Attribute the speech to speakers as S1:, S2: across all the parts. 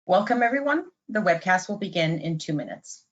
S1: Welcome everyone. The webcast will begin in 2 minutes.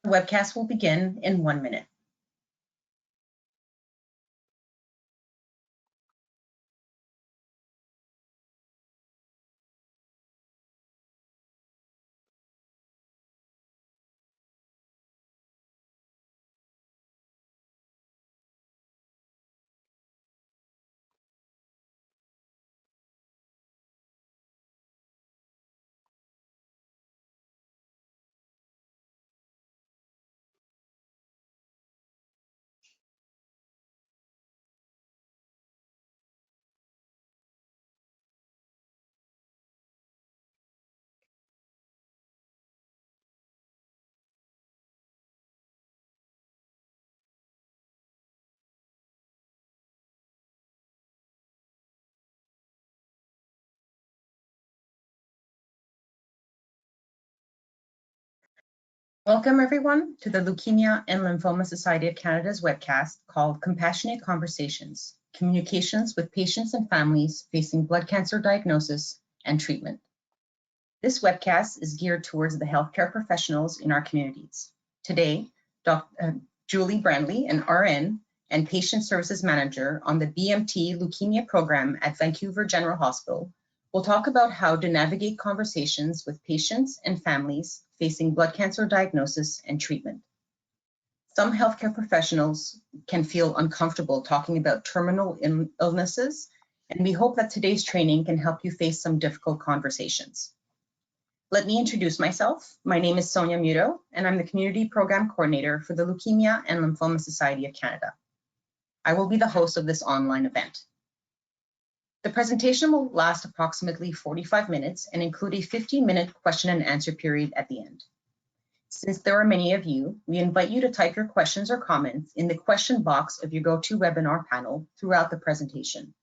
S1: The webcast will begin in 1 minute. Welcome everyone to the Leukemia and Lymphoma Society of Canada's webcast called Compassionate Conversations, Communications with Patients and Families Facing Blood Cancer Diagnosis and Treatment. This webcast is geared towards the healthcare professionals in our communities. Today, Dr. Julie Brandley, an RN and Patient Services Manager on the BMT Leukemia program at Vancouver General Hospital, will talk about how to navigate conversations with patients and families facing blood cancer diagnosis and treatment. Some healthcare professionals can feel uncomfortable talking about terminal illnesses, and we hope that today's training can help you face some difficult conversations. Let me introduce myself. My name is Sonia Muro, and I'm the Community Program Coordinator for the Leukemia and Lymphoma Society of Canada. I will be the host of this online event. The presentation will last approximately 45 minutes and include a 15-minute question and answer period at the end. Since there are many of you, we invite you to type your questions or comments in the question box of your GoToWebinar panel throughout the presentation.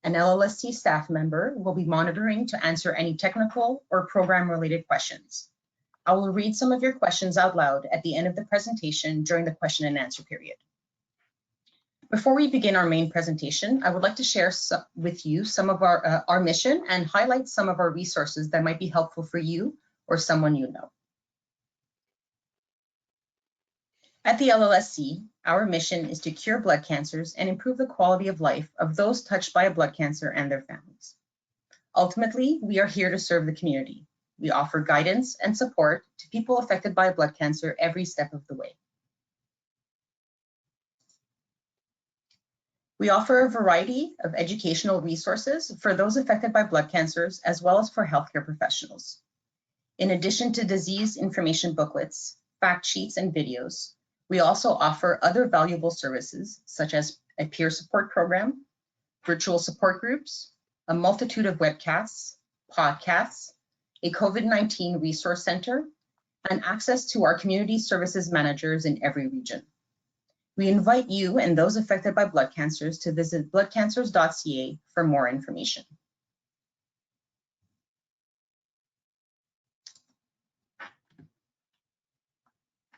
S1: An LLSC staff member will be monitoring to answer any technical or program-related questions. I will read some of your questions out loud at the end of the presentation during the question and answer period. Before we begin our main presentation, I would like to share with you some of our mission and highlight some of our resources that might be helpful for you or someone you know. At the LLSC, our mission is to cure blood cancers and improve the quality of life of those touched by a blood cancer and their families. Ultimately, we are here to serve the community. We offer guidance and support to people affected by blood cancer every step of the way. We offer a variety of educational resources for those affected by blood cancers, as well as for healthcare professionals. In addition to disease information booklets, fact sheets, and videos, we also offer other valuable services, such as a peer support program, virtual support groups, a multitude of webcasts, podcasts, a COVID-19 resource center, and access to our community services managers in every region. We invite you and those affected by blood cancers to visit bloodcancers.ca for more information.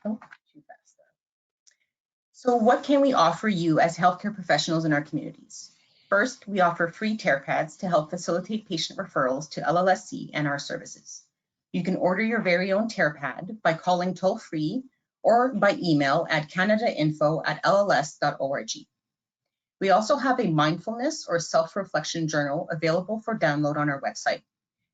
S1: Oh, too fast there. So what can we offer you as healthcare professionals in our communities? First, we offer free tear pads to help facilitate patient referrals to LLSC and our services. You can order your very own tear pad by calling toll-free or by email at canadainfo@lls.org. We also have a mindfulness or self-reflection journal available for download on our website.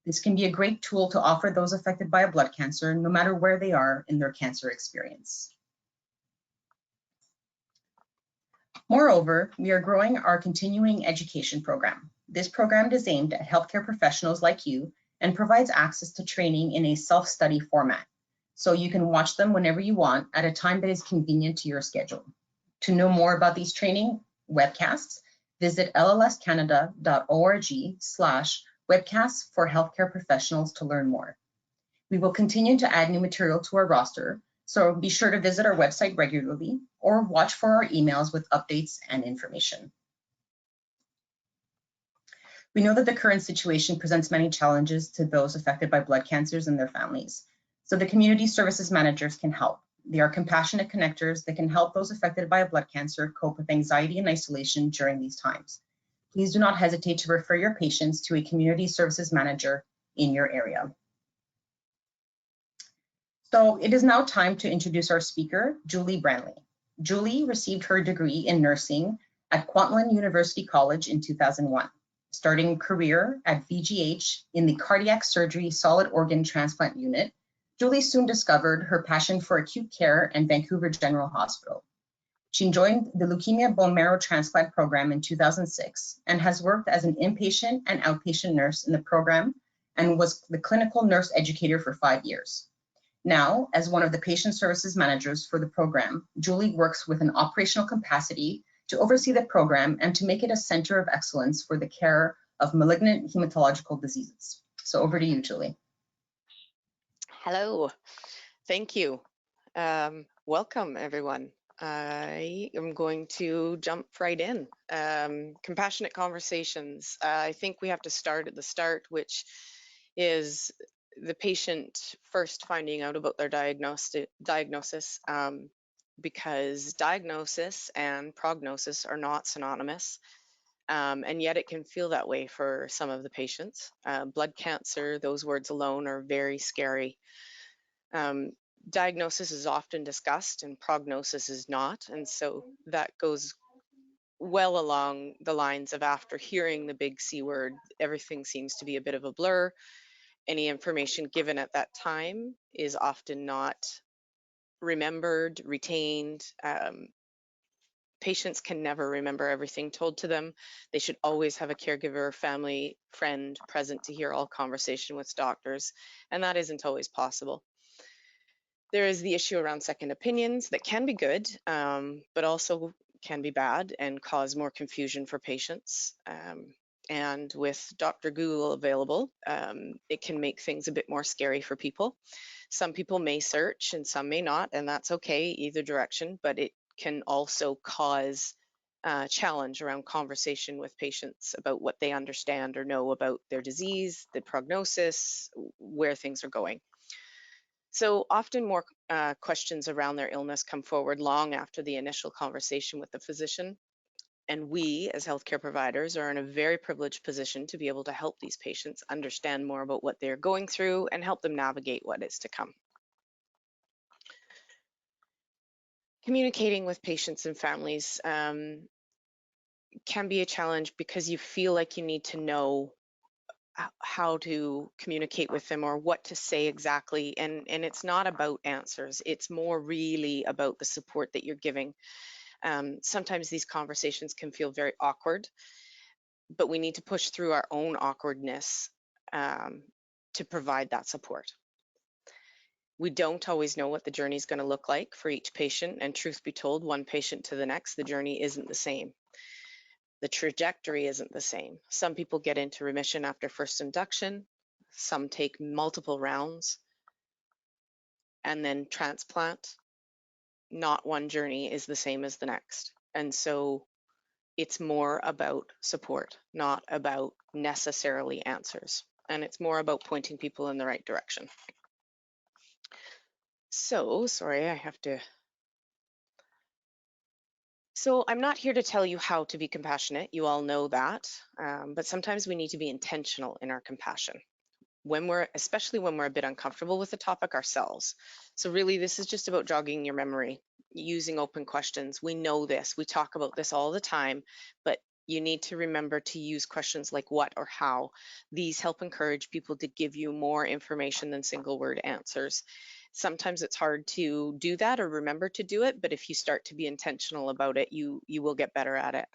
S1: This can be a great tool to offer those affected by a blood cancer, no matter where they are in their cancer experience. Moreover, we are growing our continuing education program. This program is aimed at healthcare professionals like you and provides access to training in a self-study format, so you can watch them whenever you want at a time that is convenient to your schedule. To know more about these training webcasts, visit llscanada.org/webcasts for healthcare professionals to learn more. We will continue to add new material to our roster, so be sure to visit our website regularly or watch for our emails with updates and information. We know that the current situation presents many challenges to those affected by blood cancers and their families, so the community services managers can help. They are compassionate connectors that can help those affected by a blood cancer cope with anxiety and isolation during these times. Please do not hesitate to refer your patients to a community services manager in your area. So it is now time to introduce our speaker, Julie Branley. Julie received her degree in nursing at Kwantlen University College in 2001, starting a career at VGH in the cardiac surgery solid organ transplant unit. Julie soon discovered her passion for acute care in Vancouver General Hospital. She joined the Leukemia bone marrow transplant program in 2006 and has worked as an inpatient and outpatient nurse in the program and was the clinical nurse educator for 5 years. Now, as one of the patient services managers for the program, Julie works with an operational capacity to oversee the program and to make it a center of excellence for the care of malignant hematological diseases. So over to you, Julie.
S2: Hello, thank you. Welcome, everyone. I am going to jump right in. Compassionate conversations. I think we have to start at the start, which is the patient first finding out about their diagnosis, because diagnosis and prognosis are not synonymous, and yet it can feel that way for some of the patients. Blood cancer, those words alone are very scary. Diagnosis is often discussed and prognosis is not, and so that goes well along the lines of, after hearing the big C word, everything seems to be a bit of a blur. Any information given at that time is often not remembered, retained. Patients can never remember everything told to them. They should always have a caregiver, family, friend present to hear all conversation with doctors, and that isn't always possible. There is the issue around second opinions that can be good, but also can be bad and cause more confusion for patients. And with Dr. Google available, it can make things a bit more scary for people. Some people may search and some may not, and that's okay, either direction, but it can also cause challenge around conversation with patients about what they understand or know about their disease, the prognosis, where things are going. So often more questions around their illness come forward long after the initial conversation with the physician. And we, as healthcare providers, are in a very privileged position to be able to help these patients understand more about what they're going through and help them navigate what is to come. Communicating with patients and families can be a challenge because you feel like you need to know how to communicate with them or what to say exactly, and it's not about answers. It's more really about the support that you're giving. Sometimes these conversations can feel very awkward, but we need to push through our own awkwardness to provide that support. We don't always know what the journey is going to look like for each patient, and truth be told, one patient to the next, the journey isn't the same. The trajectory isn't the same. Some people get into remission after first induction, some take multiple rounds, and then transplant. Not one journey is the same as the next. And so it's more about support, not about necessarily answers. And it's more about pointing people in the right direction. So, sorry, I have to. So I'm not here to tell you how to be compassionate. You all know that. But sometimes we need to be intentional in our compassion, especially when we're a bit uncomfortable with the topic ourselves. So really, this is just about jogging your memory, using open questions. We know this, we talk about this all the time, but you need to remember to use questions like what or how. These help encourage people to give you more information than single word answers. Sometimes it's hard to do that or remember to do it, but if you start to be intentional about it, you will get better at it.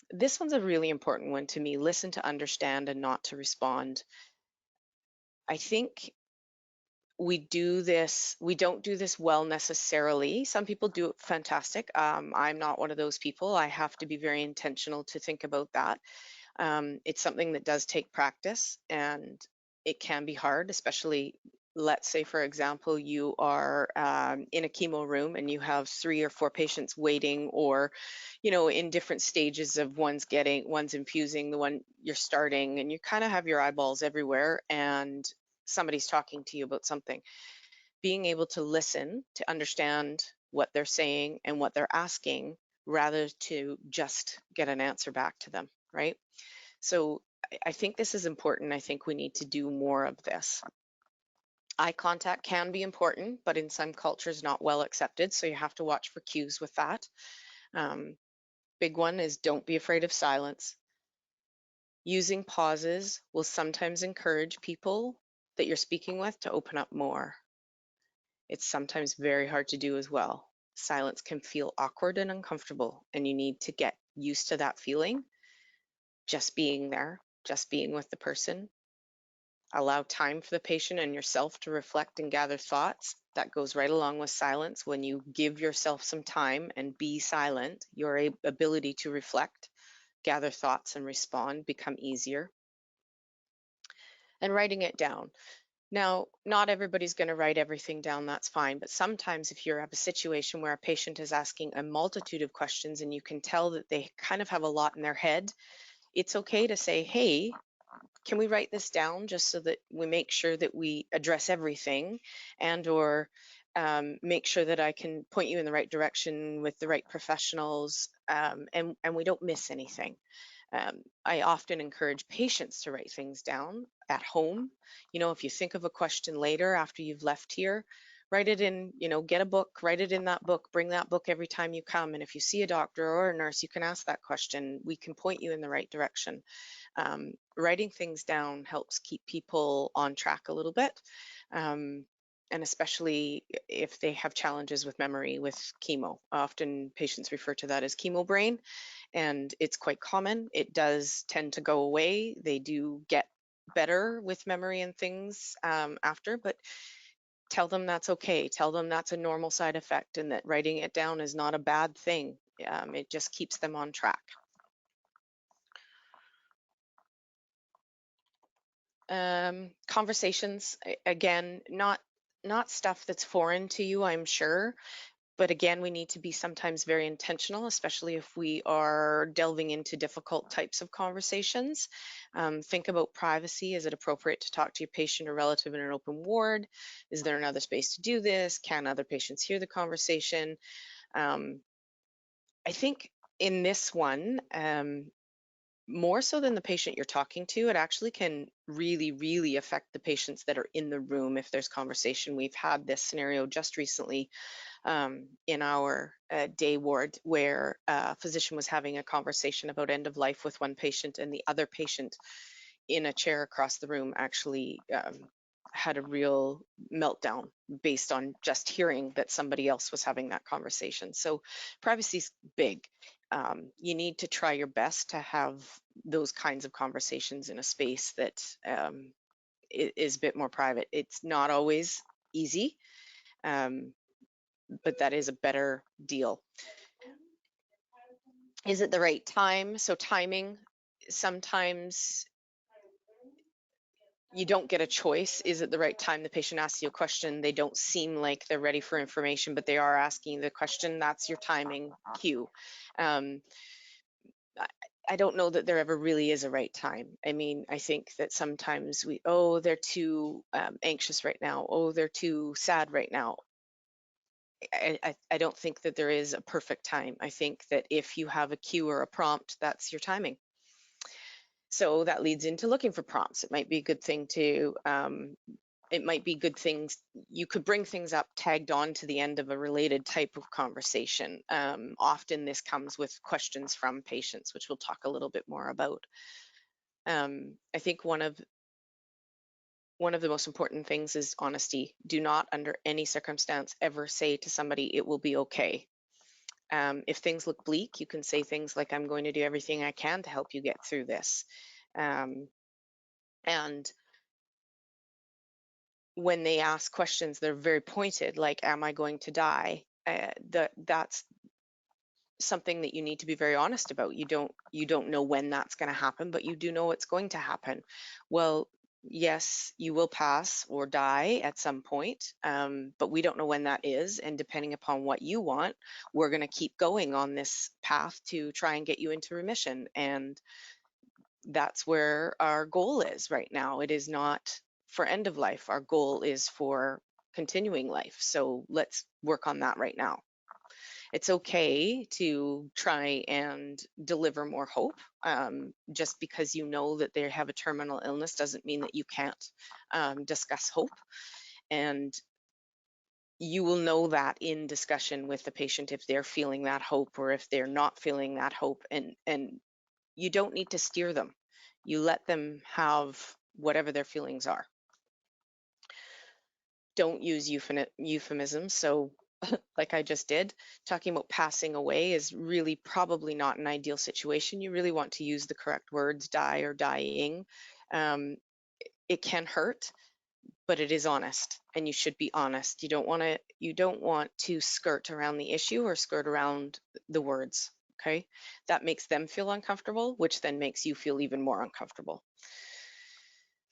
S2: This one's a really important one to me. Listen to understand and not to respond. I think we don't do this well necessarily. Some people do it fantastic. I'm not one of those people. I have to be very intentional to think about that. It's something that does take practice, and it can be hard, especially, let's say, for example, you are in a chemo room and you have 3 or 4 patients waiting, or, in different stages of one's infusing, the one you're starting, and you kind of have your eyeballs everywhere, and somebody's talking to you about something. Being able to listen, to understand what they're saying and what they're asking, rather to just get an answer back to them, right? So I think this is important. I think we need to do more of this. Eye contact can be important, but in some cultures not well accepted, so you have to watch for cues with that. Big one is don't be afraid of silence. Using pauses will sometimes encourage people that you're speaking with to open up more. It's sometimes very hard to do as well. Silence can feel awkward and uncomfortable, and you need to get used to that feeling. Just being there, just being with the person. Allow time for the patient and yourself to reflect and gather thoughts. That goes right along with silence. When you give yourself some time and be silent, your ability to reflect, gather thoughts, and respond become easier. And writing it down. Now, not everybody's going to write everything down, that's fine, but sometimes if you have a situation where a patient is asking a multitude of questions and you can tell that they kind of have a lot in their head, it's okay to say, hey, can we write this down just so that we make sure that we address everything, and or make sure that I can point you in the right direction with the right professionals, and we don't miss anything. I often encourage patients to write things down at home. If you think of a question later after you've left here, write it in, get a book, write it in that book, bring that book every time you come. And if you see a doctor or a nurse, you can ask that question. We can point you in the right direction. Writing things down helps keep people on track a little bit. And especially if they have challenges with memory with chemo. Often patients refer to that as chemo brain, and it's quite common. It does tend to go away. They do get better with memory and things after, but tell them that's okay. Tell them that's a normal side effect, and that writing it down is not a bad thing. It just keeps them on track. Conversations, again, not stuff that's foreign to you, I'm sure. But again, we need to be sometimes very intentional, especially if we are delving into difficult types of conversations. Think about privacy. Is it appropriate to talk to your patient or relative in an open ward? Is there another space to do this? Can other patients hear the conversation? I think in this one, more so than the patient you're talking to, it actually can really, really affect the patients that are in the room if there's conversation. We've had this scenario just recently in our day ward, where a physician was having a conversation about end of life with one patient, and the other patient in a chair across the room actually had a real meltdown based on just hearing that somebody else was having that conversation. So privacy's big. You need to try your best to have those kinds of conversations in a space that is a bit more private. It's not always easy, but that is a better deal. Is it the right time? So timing, sometimes you don't get a choice. Is it the right time? The patient asks you a question, they don't seem like they're ready for information, but they are asking the question. That's your timing cue. I don't know that there ever really is a right time. I mean, I think that sometimes they're too anxious right now. Oh, they're too sad right now. I don't think that there is a perfect time. I think that if you have a cue or a prompt, that's your timing. So that leads into looking for prompts. It might be a good thing to, it might be good things, you could bring things up tagged on to the end of a related type of conversation. Often this comes with questions from patients, which we'll talk a little bit more about. I think one of one of the most important things is honesty. Do not, under any circumstance, ever say to somebody, it will be okay. If things look bleak, you can say things like, I'm going to do everything I can to help you get through this. And when they ask questions, they're very pointed, like, am I going to die? That's something that you need to be very honest about. You don't know when that's going to happen, but you do know it's going to happen. Well, yes, you will pass or die at some point, but we don't know when that is. And depending upon what you want, we're going to keep going on this path to try and get you into remission. And that's where our goal is right now. It is not for end of life. Our goal is for continuing life. So let's work on that right now. It's okay to try and deliver more hope. Just because you know that they have a terminal illness doesn't mean that you can't discuss hope. And you will know that in discussion with the patient if they're feeling that hope or if they're not feeling that hope. And you don't need to steer them. You let them have whatever their feelings are. Don't use euphemisms. So like I just did, talking about passing away is really probably not an ideal situation. You really want to use the correct words, die or dying. It can hurt, but it is honest, and you should be honest. You don't want to skirt around the issue or skirt around the words. Okay, that makes them feel uncomfortable, which then makes you feel even more uncomfortable.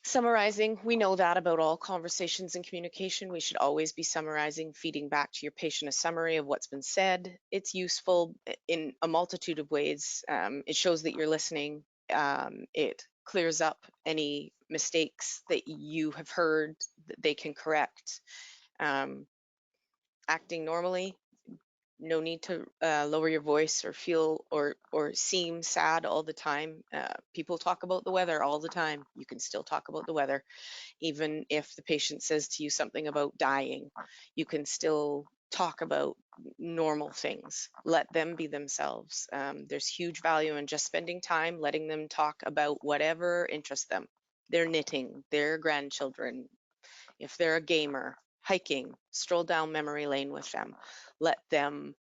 S2: Summarizing, we know that about all conversations and communication. We should always be summarizing, feeding back to your patient a summary of what's been said. It's useful in a multitude of ways. It shows that you're listening. It clears up any mistakes that you have heard that they can correct. Acting normally, no need to lower your voice or feel or seem sad all the time. People talk about the weather all the time. You can still talk about the weather. Even if the patient says to you something about dying, you can still talk about normal things. Let them be themselves. There's huge value in just spending time letting them talk about whatever interests them. Their knitting, their grandchildren, if they're a gamer, hiking, stroll down memory lane with them. Let them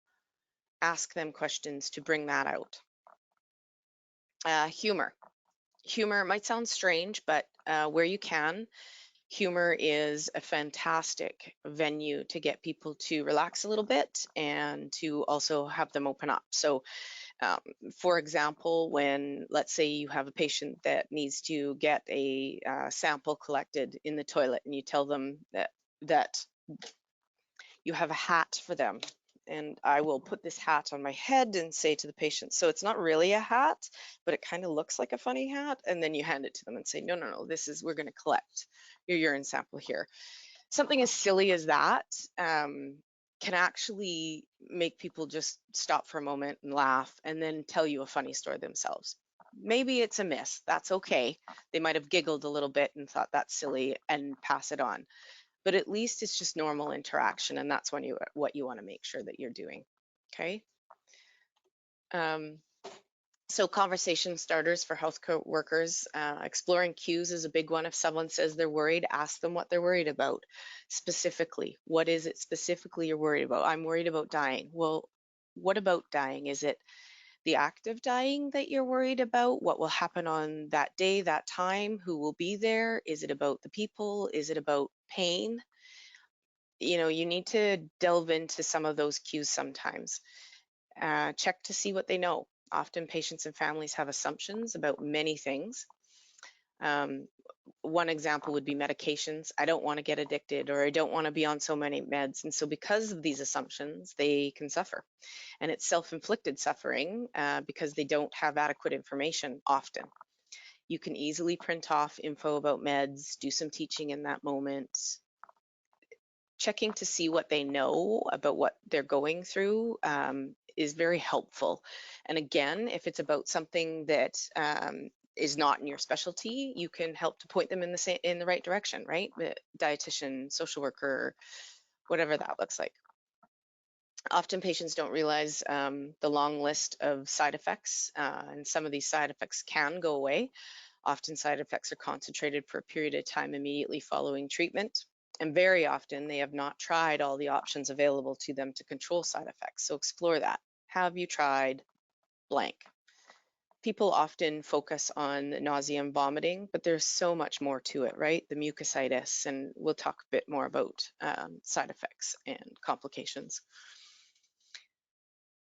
S2: ask them questions to bring that out. Humor. Humor might sound strange, but where you can, humor is a fantastic venue to get people to relax a little bit and to also have them open up. So, for example, when let's say you have a patient that needs to get a sample collected in the toilet, and you tell them that you have a hat for them. And I will put this hat on my head and say to the patient, so it's not really a hat, but it kind of looks like a funny hat. And then you hand it to them and say, no, no, no, we're going to collect your urine sample here. Something as silly as that can actually make people just stop for a moment and laugh and then tell you a funny story themselves. Maybe it's a miss. That's okay. They might have giggled a little bit and thought that's silly and pass it on. But at least it's just normal interaction, and that's what you want to make sure that you're doing. Okay. So conversation starters for healthcare workers, exploring cues is a big one. If someone says they're worried, ask them what they're worried about. Specifically, what is it specifically you're worried about? I'm worried about dying. Well, what about dying? Is it the act of dying that you're worried about? What will happen on that day, that time? Who will be there? Is it about the people? Is it about pain? You need to delve into some of those cues sometimes. Check to see what they know. Often patients and families have assumptions about many things. One example would be medications. I don't want to get addicted, or I don't want to be on so many meds. And so because of these assumptions, they can suffer. And it's self-inflicted suffering because they don't have adequate information often. You can easily print off info about meds, do some teaching in that moment. Checking to see what they know about what they're going through is very helpful. And again, if it's about something that is not in your specialty, you can help to point them in the right direction, right? The dietitian, social worker, whatever that looks like. Often patients don't realize the long list of side effects, and some of these side effects can go away. Often side effects are concentrated for a period of time immediately following treatment. And very often they have not tried all the options available to them to control side effects. So explore that. Have you tried blank? People often focus on nausea and vomiting, but there's so much more to it, right? The mucositis, and we'll talk a bit more about side effects and complications.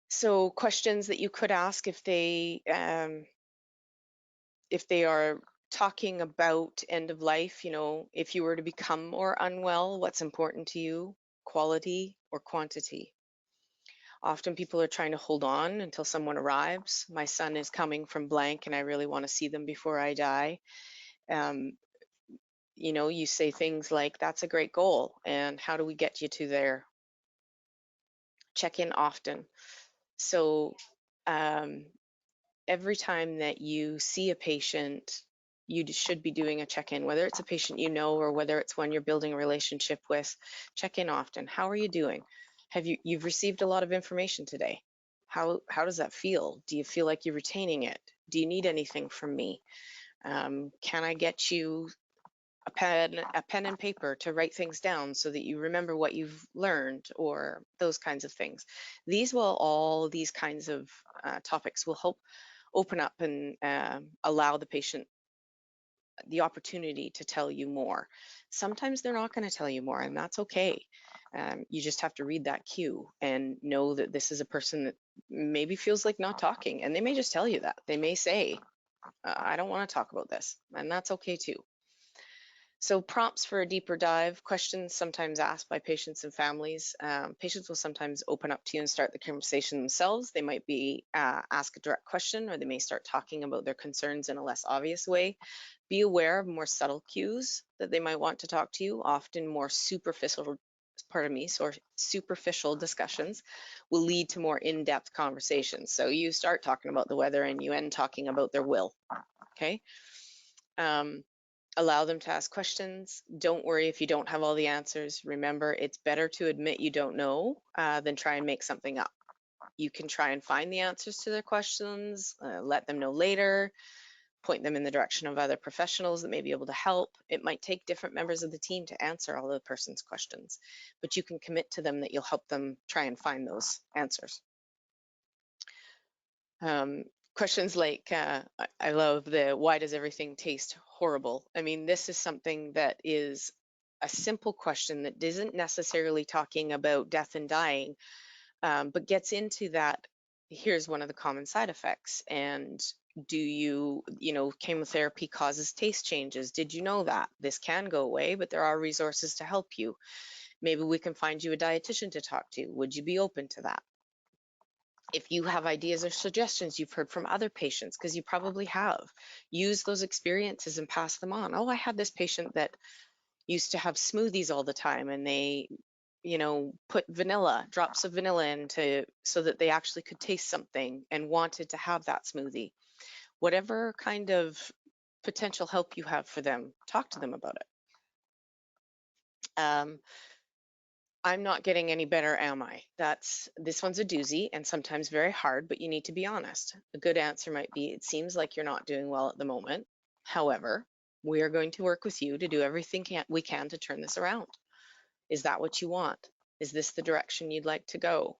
S2: So questions that you could ask if they are talking about end of life, you know, if you were to become more unwell, what's important to you, quality or quantity? Often people are trying to hold on until someone arrives. My son is coming from blank and I really want to see them before I die. Um, you know, you say things like, that's a great goal. And how do we get you to there? Check in often. So every time that you see a patient, you should be doing a check-in, whether it's a patient you know or whether it's one you're building a relationship with. Check in often. How are you doing? You've received a lot of information today. How does that feel? Do you feel like you're retaining it? Do you need anything from me? Can I get you a pen and paper to write things down so that you remember what you've learned, or those kinds of things? These kinds of topics will help open up and allow the patient the opportunity to tell you more. Sometimes they're not going to tell you more, and that's okay. You just have to read that cue and know that this is a person that maybe feels like not talking, and they may just tell you that. They may say, I don't want to talk about this, and that's okay too. So prompts for a deeper dive, questions sometimes asked by patients and families. Patients will sometimes open up to you and start the conversation themselves. They might be ask a direct question, or they may start talking about their concerns in a less obvious way. Be aware of more subtle cues that they might want to talk to you. Often more superficial discussions will lead to more in-depth conversations. So you start talking about the weather and you end talking about their will, okay? Allow them to ask questions. Don't worry if you don't have all the answers. Remember, it's better to admit you don't know than try and make something up. You can try and find the answers to their questions, let them know later, point them in the direction of other professionals that may be able to help. It might take different members of the team to answer all the person's questions, but you can commit to them that you'll help them try and find those answers. Questions like, I love the, why does everything taste horrible? I mean, this is something that is a simple question that isn't necessarily talking about death and dying, but gets into that. Here's one of the common side effects. And do you know, chemotherapy causes taste changes. Did you know that? This can go away, but there are resources to help you. Maybe we can find you a dietitian to talk to. Would you be open to that? If you have ideas or suggestions you've heard from other patients, because you probably have, use those experiences and pass them on. Oh, I had this patient that used to have smoothies all the time, and they, you know, put drops of vanilla into so that they actually could taste something and wanted to have that smoothie. Whatever kind of potential help you have for them, talk to them about it. I'm not getting any better, am I? This one's a doozy and sometimes very hard, but you need to be honest. A good answer might be, it seems like you're not doing well at the moment. However, we are going to work with you to do everything we can to turn this around. Is that what you want? Is this the direction you'd like to go?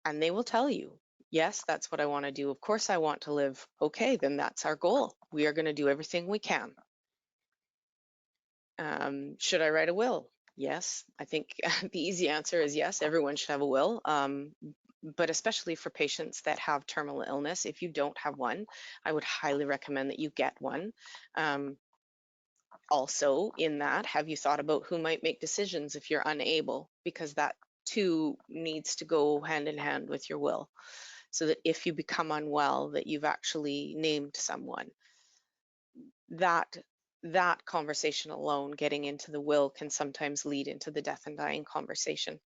S2: And they will tell you, yes, that's what I want to do. Of course I want to live. Okay, then that's our goal. We are going to do everything we can. Should I write a will? Yes, I think the easy answer is yes, everyone should have a will. But especially for patients that have terminal illness, if you don't have one, I would highly recommend that you get one. Also, in that, have you thought about who might make decisions if you're unable? Because that too needs to go hand in hand with your will, so that if you become unwell, that you've actually named someone. That conversation alone, getting into the will, can sometimes lead into the death and dying conversation.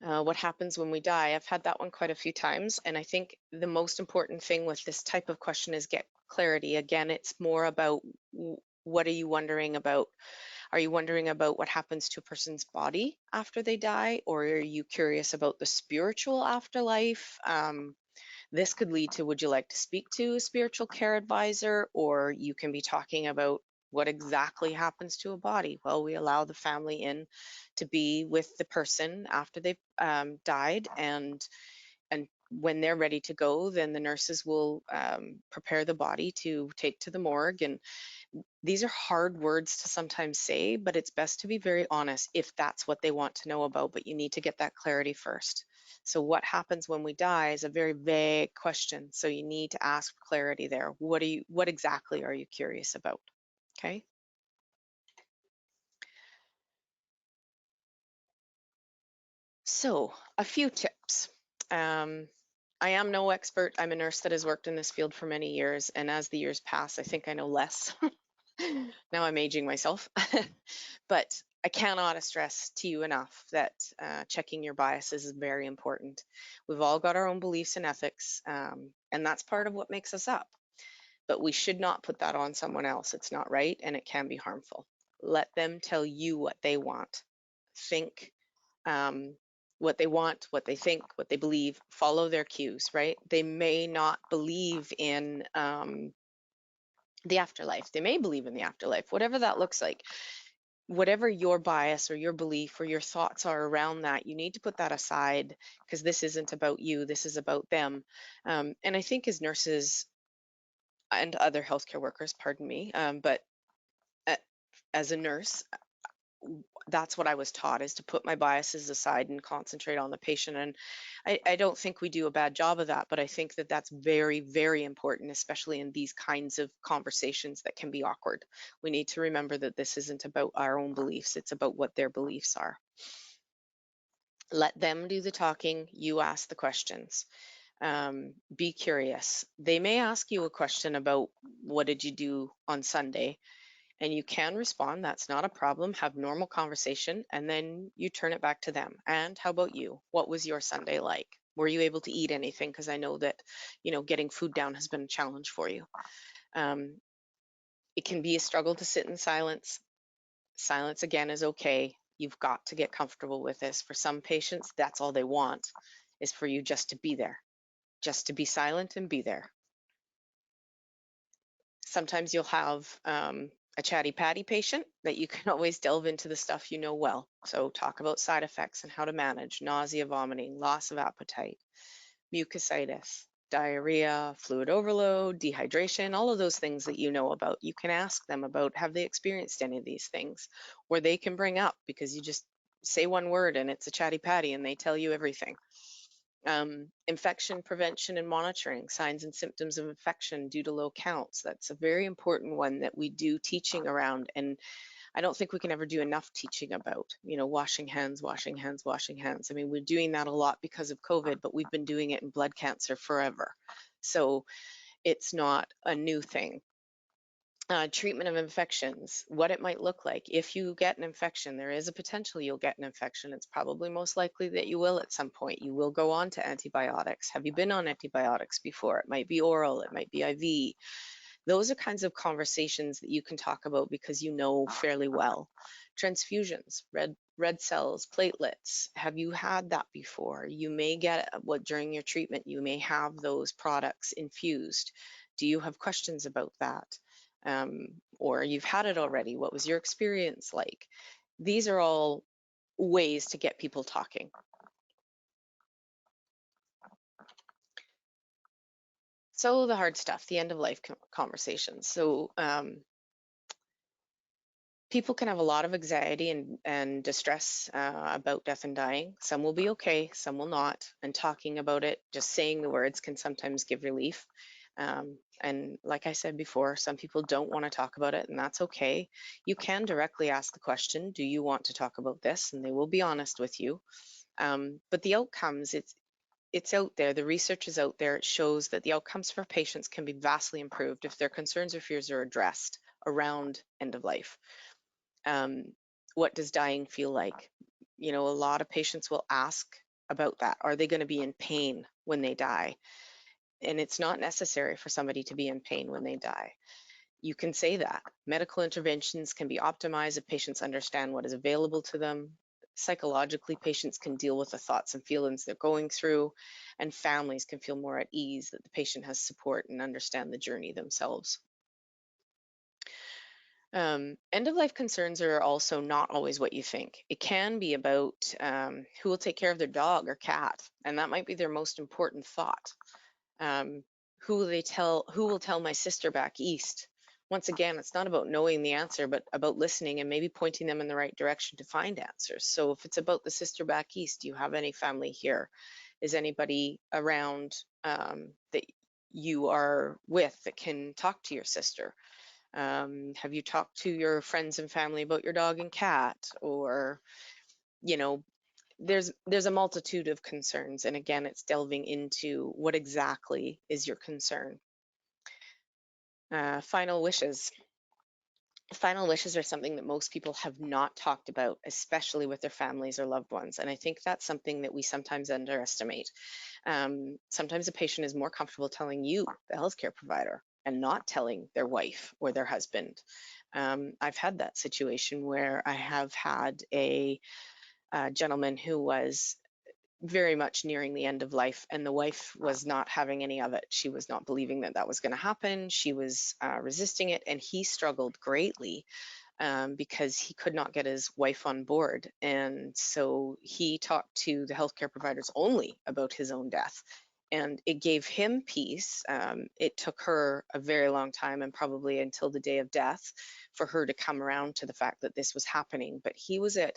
S2: What happens when we die? I've had that one quite a few times, and I think the most important thing with this type of question is get clarity. Again, it's more about, what are you wondering about? Are you wondering about what happens to a person's body after they die, or are you curious about the spiritual afterlife? This could lead to, would you like to speak to a spiritual care advisor? Or you can be talking about what exactly happens to a body. Well, we allow the family in to be with the person after they've died, and when they're ready to go, then the nurses will prepare the body to take to the morgue. And these are hard words to sometimes say, but it's best to be very honest if that's what they want to know about, but you need to get that clarity first. So what happens when we die is a very vague question. So you need to ask for clarity there. What exactly are you curious about? Okay. So a few tips. I am no expert. I'm a nurse that has worked in this field for many years, and as the years pass, I think I know less. Now I'm aging myself. But I cannot stress to you enough that checking your biases is very important. We've all got our own beliefs and ethics, and that's part of what makes us up. But we should not put that on someone else. It's not right, and it can be harmful. Let them tell you what they want. Think what they want, what they think, what they believe. Follow their cues, right? They may not believe in the afterlife. They may believe in the afterlife, whatever that looks like. Whatever your bias or your belief or your thoughts are around that, you need to put that aside, because this isn't about you, this is about them. And I think as nurses and other healthcare workers, pardon me, but as a nurse, that's what I was taught, is to put my biases aside and concentrate on the patient. And I don't think we do a bad job of that, but I think that that's very, very important, especially in these kinds of conversations that can be awkward. We need to remember that this isn't about our own beliefs, it's about what their beliefs are. Let them do the talking, you ask the questions. Be curious. They may ask you a question about what did you do on Sunday, and you can respond, that's not a problem. Have normal conversation, and then you turn it back to them. And how about you? What was your Sunday like? Were you able to eat anything? Because I know that, getting food down has been a challenge for you. It can be a struggle to sit in silence. Silence, again, is okay. You've got to get comfortable with this. For some patients, that's all they want, is for you just to be there, just to be silent and be there. Sometimes you'll have a chatty patty patient that you can always delve into the stuff you know well. So talk about side effects and how to manage nausea, vomiting, loss of appetite, mucositis, diarrhea, fluid overload, dehydration, all of those things that you know about. You can ask them about, have they experienced any of these things? Or they can bring up, because you just say one word and it's a chatty patty and they tell you everything. Infection prevention and monitoring, signs and symptoms of infection due to low counts. That's a very important one that we do teaching around. And I don't think we can ever do enough teaching about, washing hands, washing hands, washing hands. I mean, we're doing that a lot because of COVID, but we've been doing it in blood cancer forever. So it's not a new thing. Treatment of infections, what it might look like. If you get an infection, there is a potential you'll get an infection. It's probably most likely that you will at some point. You will go on to antibiotics. Have you been on antibiotics before? It might be oral, it might be IV. Those are kinds of conversations that you can talk about because you know fairly well. Transfusions, red cells, platelets. Have you had that before? You may get during your treatment, you may have those products infused. Do you have questions about that? Or you've had it already. What was your experience like? These are all ways to get people talking. So the hard stuff, the end of life conversations. So people can have a lot of anxiety and distress about death and dying. Some will be okay, some will not. And talking about it, just saying the words, can sometimes give relief. And like I said before, some people don't want to talk about it, and that's okay. You can directly ask the question, do you want to talk about this? And they will be honest with you. But the outcomes, it's out there. The research is out there. It shows that the outcomes for patients can be vastly improved if their concerns or fears are addressed around end of life. What does dying feel like? A lot of patients will ask about that. Are they going to be in pain when they die? And it's not necessary for somebody to be in pain when they die. You can say that. Medical interventions can be optimized if patients understand what is available to them. Psychologically, patients can deal with the thoughts and feelings they're going through, and families can feel more at ease that the patient has support and understand the journey themselves. End-of-life concerns are also not always what you think. It can be about who will take care of their dog or cat, and that might be their most important thought. Who will tell my sister back east? Once again, it's not about knowing the answer, but about listening and maybe pointing them in the right direction to find answers. So if it's about the sister back east, do you have any family here? Is anybody around that you are with that can talk to your sister? Have you talked to your friends and family about your dog and cat? Or, you know, there's a multitude of concerns, and again, it's delving into what exactly is your concern. Final wishes. Final wishes are something that most people have not talked about, especially with their families or loved ones, and I think that's something that we sometimes underestimate. Sometimes a patient is more comfortable telling you, the healthcare provider, and not telling their wife or their husband. I've had that situation where I have had a gentleman who was very much nearing the end of life, and the wife was not having any of it. She was not believing that that was going to happen. She was resisting it, and he struggled greatly because he could not get his wife on board. And so he talked to the healthcare providers only about his own death. And it gave him peace. It took her a very long time, and probably until the day of death, for her to come around to the fact that this was happening. But he was at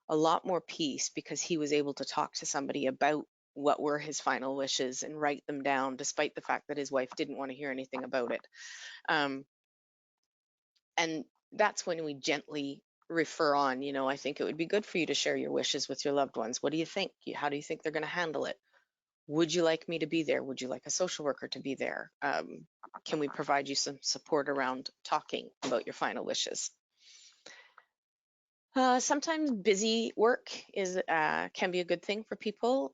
S2: a lot more peace because he was able to talk to somebody about what were his final wishes and write them down, despite the fact that his wife didn't want to hear anything about it. And that's when we gently refer on. I think it would be good for you to share your wishes with your loved ones. What do you think? How do you think they're going to handle it? Would you like me to be there? Would you like a social worker to be there? Can we provide you some support around talking about your final wishes? Sometimes busy work can be a good thing for people.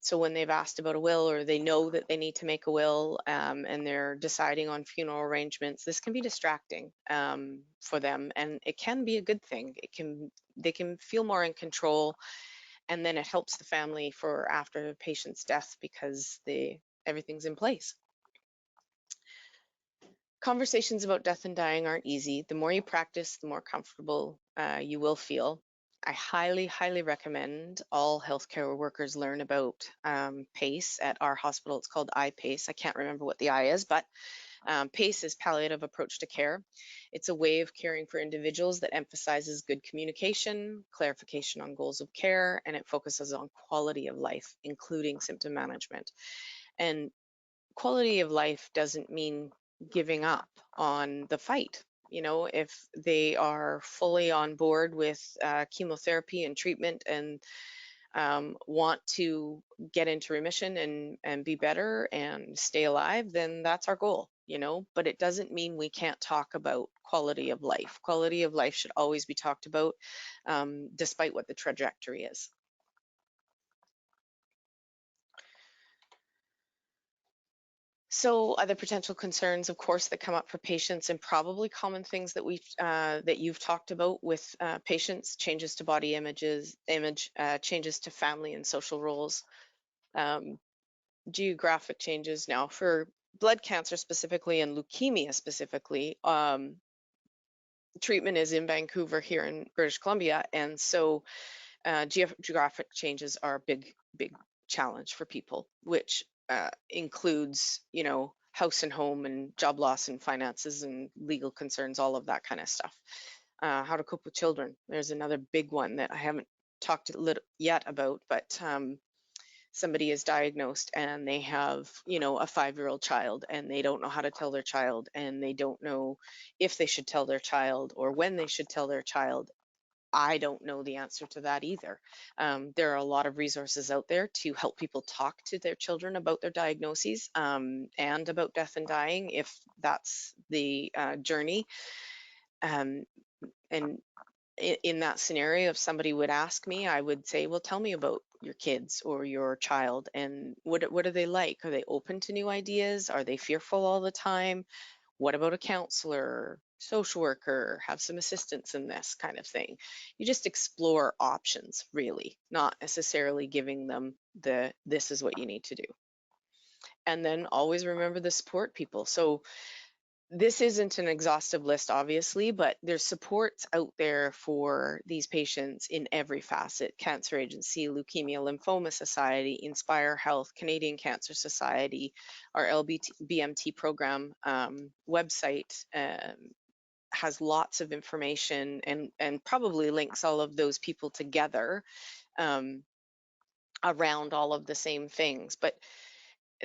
S2: So when they've asked about a will, or they know that they need to make a will, and they're deciding on funeral arrangements, this can be distracting for them, and it can be a good thing. They can feel more in control, and then it helps the family for after the patient's death because everything's in place. Conversations about death and dying aren't easy. The more you practice, the more comfortable you will feel. I highly, highly recommend all healthcare workers learn about PACE at our hospital. It's called iPACE. I can't remember what the I is, but PACE is Palliative Approach to Care. It's a way of caring for individuals that emphasizes good communication, clarification on goals of care, and it focuses on quality of life, including symptom management. And quality of life doesn't mean giving up on the fight. If they are fully on board with chemotherapy and treatment, and want to get into remission and be better and stay alive, then that's our goal, but it doesn't mean we can't talk about quality of life. Quality of life should always be talked about, despite what the trajectory is. So other potential concerns, of course, that come up for patients, and probably common things that you've talked about with patients: changes to body image, changes to family and social roles, geographic changes. Now, for blood cancer specifically and leukemia specifically, treatment is in Vancouver here in British Columbia, and so geographic changes are a big challenge for people, which includes, house and home and job loss and finances and legal concerns, all of that kind of stuff. How to cope with children. There's another big one that I haven't talked yet about, but somebody is diagnosed and they have, a 5-year-old child, and they don't know how to tell their child, and they don't know if they should tell their child or when they should tell their child. I don't know the answer to that either. There are a lot of resources out there to help people talk to their children about their diagnoses, and about death and dying, if that's the journey. And in that scenario, if somebody would ask me, I would say, well, tell me about your kids or your child, and what are they like? Are they open to new ideas? Are they fearful all the time? What about a counselor? social worker, have some assistance in this kind of thing. You just explore options, really, not necessarily giving them this is what you need to do. And then always remember to support people. So this isn't an exhaustive list, obviously, but there's supports out there for these patients in every facet: Cancer Agency, Leukemia Lymphoma Society, Inspire Health, Canadian Cancer Society, our BMT program website has lots of information and probably links all of those people together around all of the same things. But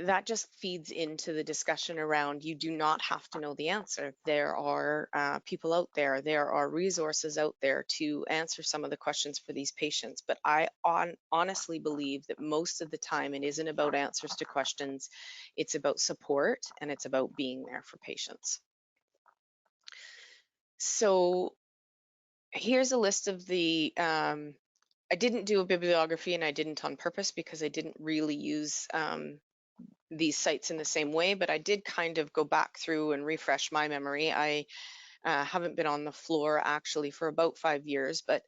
S2: that just feeds into the discussion around you do not have to know the answer. There are people out there, there are resources out there to answer some of the questions for these patients. But I honestly believe that most of the time it isn't about answers to questions, it's about support and it's about being there for patients. So here's a list of the, I didn't do a bibliography, and I didn't on purpose because I didn't really use these sites in the same way, but I did kind of go back through and refresh my memory. I haven't been on the floor actually for about 5 years, but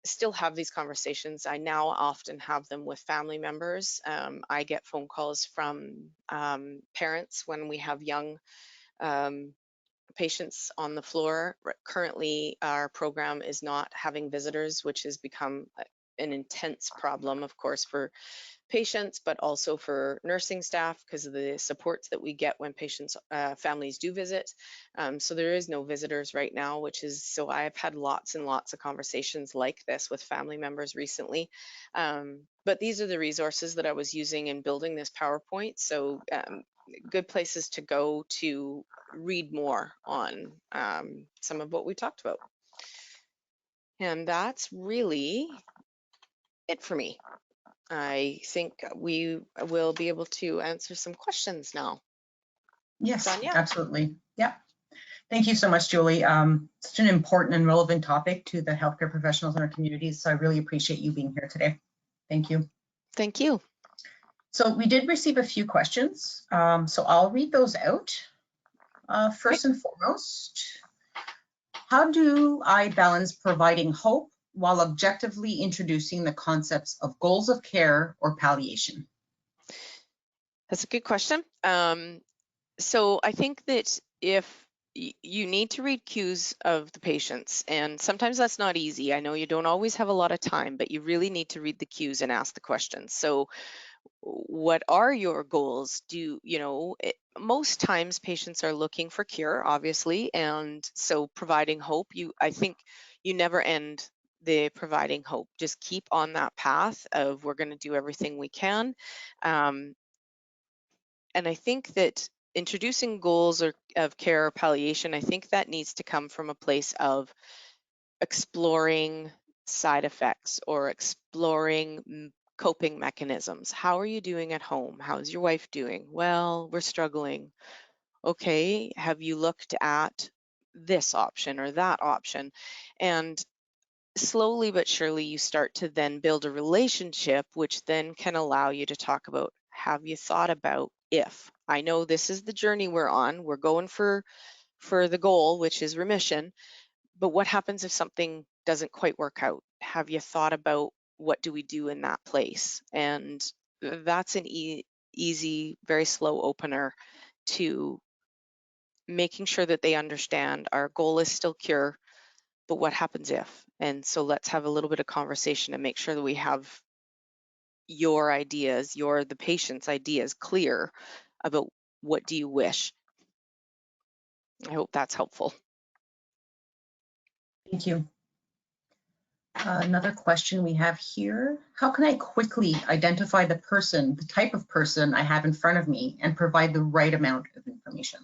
S2: still have these conversations. I now often have them with family members. I get phone calls from parents when we have young patients on the floor. Currently, our program is not having visitors, which has become an intense problem, of course, for patients, but also for nursing staff because of the supports that we get when patients, families do visit. So there is no visitors right now, which is, so I've had lots and lots of conversations like this with family members recently. But these are the resources that I was using in building this PowerPoint. So good places to go to read more on some of what we talked about. And that's really it for me. I think we will be able to answer some questions now.
S1: Yes,
S2: Sonia?
S1: absolutely. Yeah. Thank you so much, Julie. Such an important and relevant topic to the healthcare professionals in our communities. So I really appreciate you being here today. Thank you.
S2: Thank you.
S1: So we did receive a few questions. So I'll read those out. First and foremost, how do I balance providing hope while objectively introducing the concepts of goals of care or palliation?
S2: That's a good question. So I think that if you need to read cues of the patients, and sometimes that's not easy. I know you don't always have a lot of time, but you really need to read the cues and ask the questions. So what are your goals? Most times patients are looking for cure, obviously, and so providing hope, I think you never end the providing hope. Just keep on that path of we're going to do everything we can. And I think that introducing goals of care or palliation, I think that needs to come from a place of exploring side effects or exploring coping mechanisms. How are you doing at home? How's your wife doing? Well, we're struggling. Okay, have you looked at this option or that option? And slowly but surely you start to then build a relationship, which then can allow you to talk about, have you thought about if? I know this is the journey we're on. We're going for the goal, which is remission, but what happens if something doesn't quite work out? Have you thought about what do we do in that place? And that's an easy, very slow opener to making sure that they understand our goal is still cure, but what happens if? And so let's have a little bit of conversation and make sure that we have your ideas, the patient's ideas clear about what do you wish. I hope that's helpful.
S1: Thank you. Another question we have here. How can I quickly identify the type of person I have in front of me and provide the right amount of information?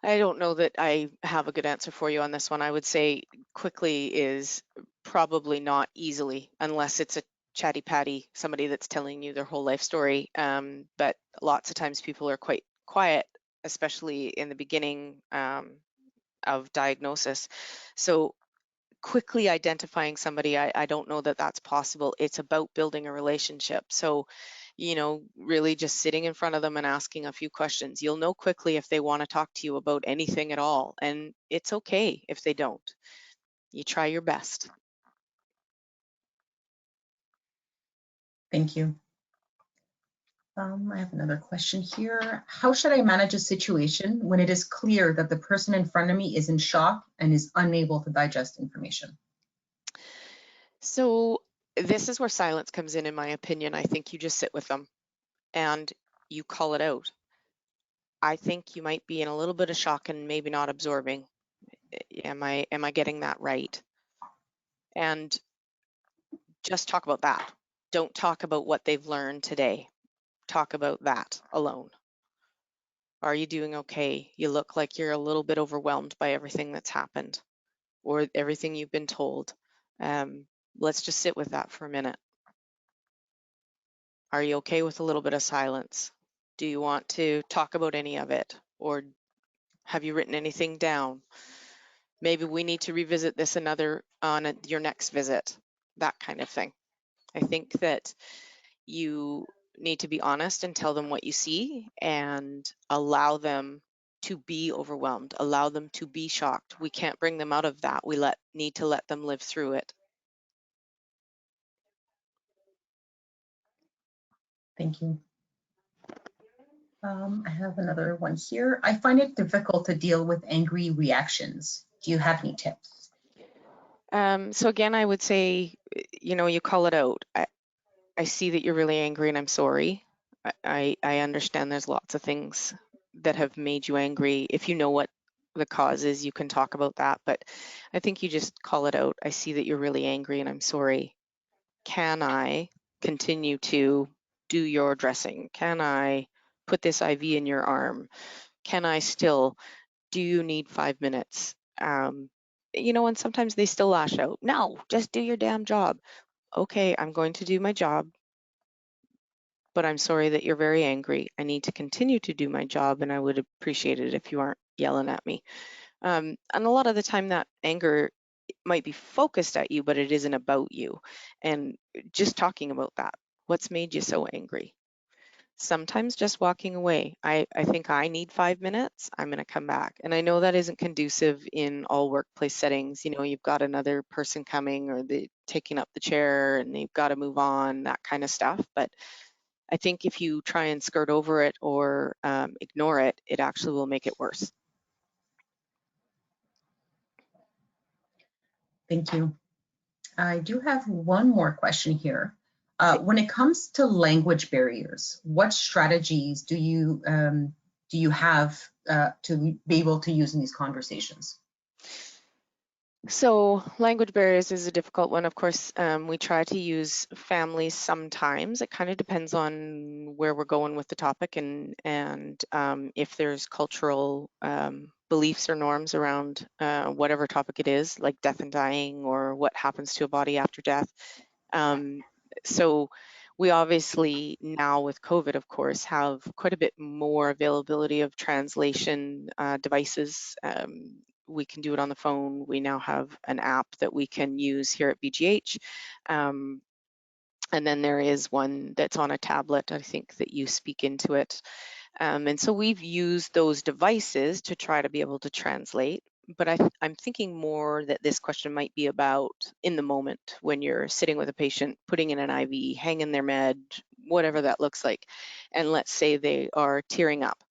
S2: I don't know that I have a good answer for you on this one. I would say quickly is probably not easily, unless it's a chatty patty, somebody that's telling you their whole life story. But lots of times people are quite quiet, especially in the beginning of diagnosis. So quickly identifying somebody, I don't know that that's possible. It's about building a relationship. So, you know, really just sitting in front of them and asking a few questions. You'll know quickly if they want to talk to you about anything at all. And it's okay if they don't. You try your best.
S1: Thank you. I have another question here. How should I manage a situation when it is clear that the person in front of me is in shock and is unable to digest information?
S2: So this is where silence comes in my opinion. I think you just sit with them and you call it out. I think you might be in a little bit of shock and maybe not absorbing. Am I getting that right? And just talk about that. Don't talk about what they've learned today. Talk about that alone. Are you doing okay? You look like you're a little bit overwhelmed by everything that's happened or everything you've been told. Let's just sit with that for a minute. Are you okay with a little bit of silence? Do you want to talk about any of it? Or have you written anything down? Maybe we need to revisit this on your next visit, that kind of thing. I think that you need to be honest and tell them what you see and allow them to be overwhelmed, allow them to be shocked. We can't bring them out of that. We need to let them live through it.
S1: Thank you. I have another one here. I find it difficult to deal with angry reactions. Do you have any tips?
S2: So again, I would say, you know, you call it out. I see that you're really angry and I'm sorry. I understand there's lots of things that have made you angry. If you know what the cause is, you can talk about that, but I think you just call it out. I see that you're really angry and I'm sorry. Can I continue to do your dressing? Can I put this IV in your arm? Can I still, do you need 5 minutes? You know, and sometimes they still lash out. No, just do your damn job. Okay, I'm going to do my job, but I'm sorry that you're very angry. I need to continue to do my job, and I would appreciate it if you aren't yelling at me. And a lot of the time that anger might be focused at you, but it isn't about you. And just talking about that, what's made you so angry? Sometimes just walking away. I think I need 5 minutes. I'm going to come back. And I know that isn't conducive in all workplace settings. You know, you've got another person coming or they taking up the chair and they've got to move on, that kind of stuff. But I think if you try and skirt over it or ignore it, it actually will make it worse.
S1: Thank you. I do have one more question here. When it comes to language barriers, what strategies do you have to be able to use in these conversations?
S2: So language barriers is a difficult one. Of course, we try to use families sometimes. It kind of depends on where we're going with the topic and if there's cultural beliefs or norms around whatever topic it is, like death and dying or what happens to a body after death. So we obviously now with COVID, of course, have quite a bit more availability of translation devices. We can do it on the phone. We now have an app that we can use here at BGH. And then there is one that's on a tablet, I think, that you speak into it. And so we've used those devices to try to be able to translate. But I'm thinking more that this question might be about in the moment when you're sitting with a patient, putting in an IV, hanging their med, whatever that looks like. And let's say they are tearing up.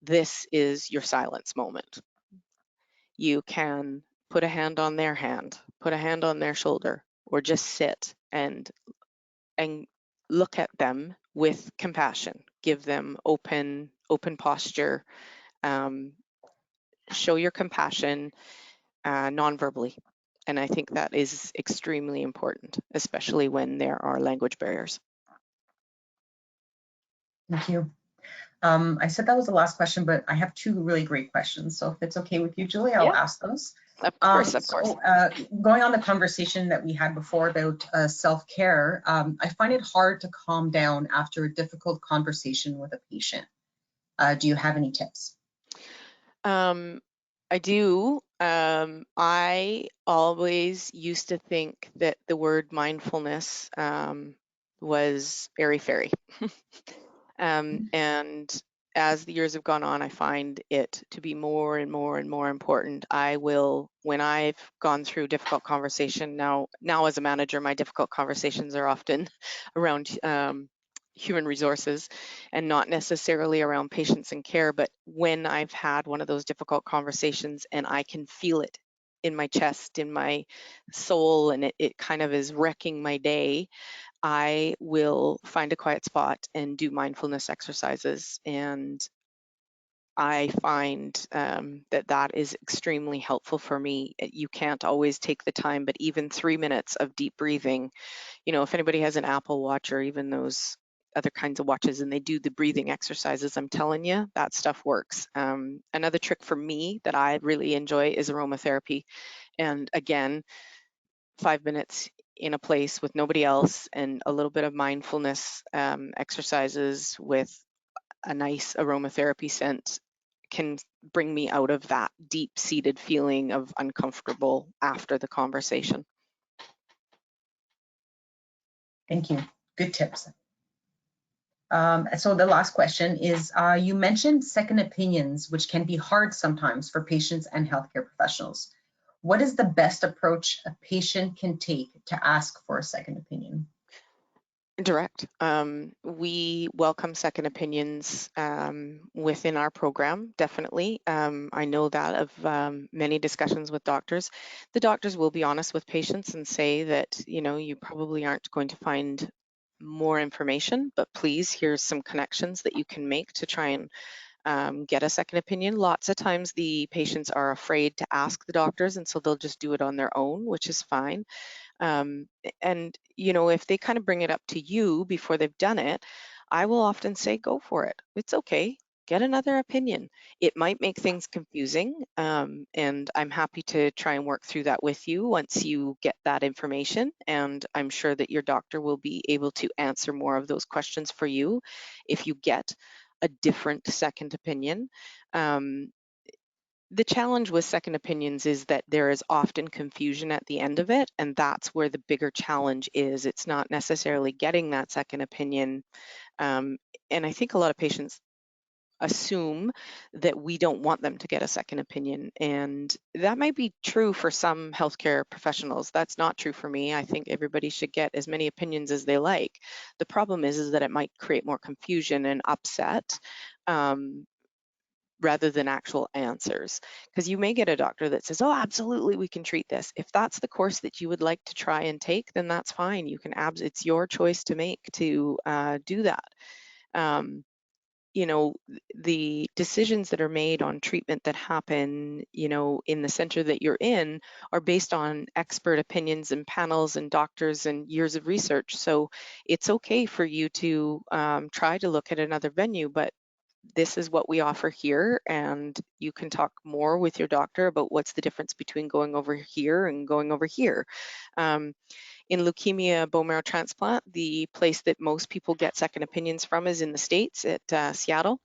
S2: This is your silence moment. You can put a hand on their hand, put a hand on their shoulder, or just sit and look at them with compassion. Give them open posture. Show your compassion non-verbally. And I think that is extremely important, especially when there are language barriers.
S1: Thank you. I said that was the last question, but I have two really great questions. So if it's okay with you, Julie, I'll ask those.
S2: Of course.
S1: Going on the conversation that we had before about self-care, I find it hard to calm down after a difficult conversation with a patient. Do you have any tips?
S2: I do. I always used to think that the word mindfulness was airy-fairy. And as the years have gone on, I find it to be more and more and more important. I will, when I've gone through difficult conversation, now as a manager, my difficult conversations are often around human resources and not necessarily around patients and care. But when I've had one of those difficult conversations and I can feel it in my chest, in my soul, and it kind of is wrecking my day, I will find a quiet spot and do mindfulness exercises. And I find that is extremely helpful for me. You can't always take the time, but even 3 minutes of deep breathing, if anybody has an Apple Watch or even those other kinds of watches and they do the breathing exercises, I'm telling you, that stuff works. Another trick for me that I really enjoy is aromatherapy. And again, 5 minutes in a place with nobody else and a little bit of mindfulness exercises with a nice aromatherapy scent can bring me out of that deep-seated feeling of uncomfortable after the conversation.
S1: Thank you. Good tips. So the last question is, you mentioned second opinions, which can be hard sometimes for patients and healthcare professionals. What is the best approach a patient can take to ask for a second opinion?
S2: Direct. We welcome second opinions within our program, definitely. I know that of many discussions with doctors. The doctors will be honest with patients and say that, you probably aren't going to find more information, but please, here's some connections that you can make to try and get a second opinion. Lots of times the patients are afraid to ask the doctors, and so they'll just do it on their own, which is fine. And if they kind of bring it up to you before they've done it, I will often say, go for it. It's okay. Get another opinion. It might make things confusing, and I'm happy to try and work through that with you once you get that information. And I'm sure that your doctor will be able to answer more of those questions for you if you get a different second opinion. The challenge with second opinions is that there is often confusion at the end of it, and that's where the bigger challenge is. It's not necessarily getting that second opinion. And I think a lot of patients assume that we don't want them to get a second opinion. And that might be true for some healthcare professionals. That's not true for me. I think everybody should get as many opinions as they like. The problem is that it might create more confusion and upset. Rather than actual answers. Because you may get a doctor that says, oh, absolutely, we can treat this. If that's the course that you would like to try and take, then that's fine. You can, it's your choice to make to do that. The decisions that are made on treatment that happen, in the center that you're in are based on expert opinions and panels and doctors and years of research. So it's okay for you to try to look at another venue, but this is what we offer here, and you can talk more with your doctor about what's the difference between going over here and going over here. In leukemia bone marrow transplant, the place that most people get second opinions from is in the States at Seattle,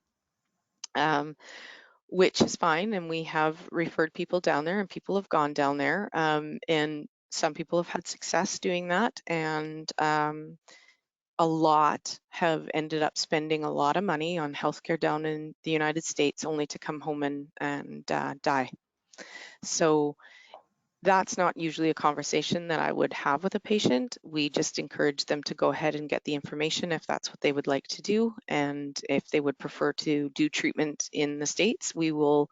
S2: which is fine, and we have referred people down there and people have gone down there, and some people have had success doing that, and a lot have ended up spending a lot of money on healthcare down in the United States only to come home and die. So that's not usually a conversation that I would have with a patient. We just encourage them to go ahead and get the information if that's what they would like to do. And if they would prefer to do treatment in the States, we will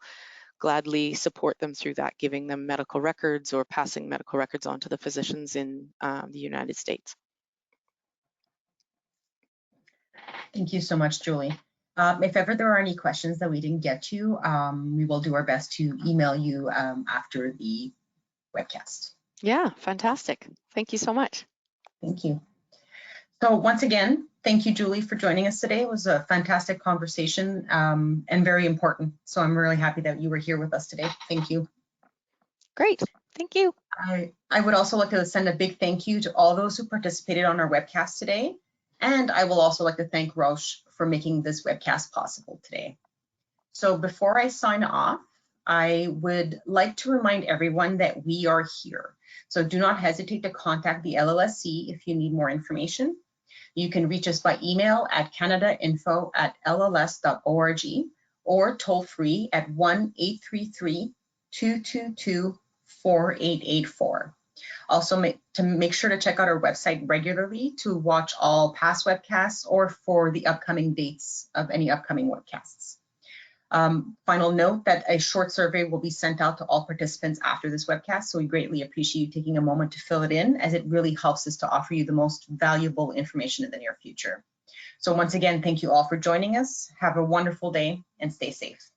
S2: gladly support them through that, giving them medical records or passing medical records on to the physicians in the United States.
S1: Thank you so much, Julie. If ever there are any questions that we didn't get to, we will do our best to email you after the webcast.
S2: Yeah, fantastic. Thank you so much.
S1: Thank you. So once again, thank you, Julie, for joining us today. It was a fantastic conversation and very important. So I'm really happy that you were here with us today. Thank you.
S2: Great. Thank you.
S1: I would also like to send a big thank you to all those who participated on our webcast today. And I will also like to thank Roche for making this webcast possible today. So before I sign off, I would like to remind everyone that we are here. So do not hesitate to contact the LLSC if you need more information. You can reach us by email at canadainfo@lls.org or toll free at 1-833-222-4884. Also, make sure to check out our website regularly to watch all past webcasts or for the upcoming dates of any upcoming webcasts. Final note that a short survey will be sent out to all participants after this webcast, so we greatly appreciate you taking a moment to fill it in, as it really helps us to offer you the most valuable information in the near future. So once again, thank you all for joining us. Have a wonderful day and stay safe.